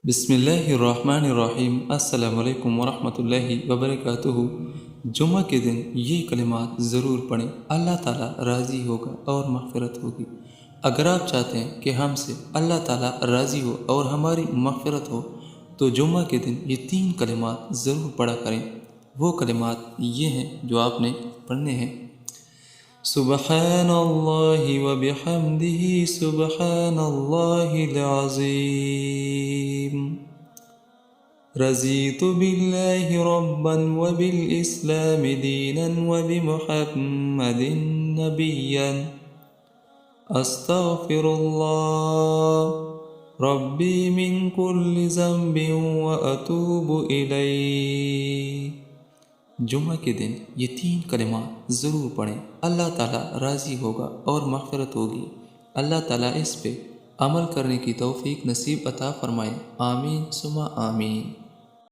بسم اللہ الرحمن الرحیم۔ السلام علیکم ورحمۃ اللہ وبرکاتہ۔ جمعہ کے دن یہ کلمات ضرور پڑھیں، اللہ تعالیٰ راضی ہوگا اور مغفرت ہوگی۔ اگر آپ چاہتے ہیں کہ ہم سے اللہ تعالیٰ راضی ہو اور ہماری مغفرت ہو تو جمعہ کے دن یہ 3 کلمات ضرور پڑھا کریں۔ وہ کلمات یہ ہیں جو آپ نے پڑھنے ہیں: سبحان اللہ وبحمدہ سبحان اللہ العظیم، رضیت باللہ ربا وبالاسلام دینا وبمحمد نبیا، استغفر اللہ ربی من کل ذنب واتوب الیہ۔ جمعہ کے دن یہ 3 کلمات ضرور پڑھیں، اللہ تعالیٰ راضی ہوگا اور مغفرت ہوگی۔ اللہ تعالیٰ اس پہ عمل کرنے کی توفیق نصیب عطا فرمائے، آمین ثم آمین۔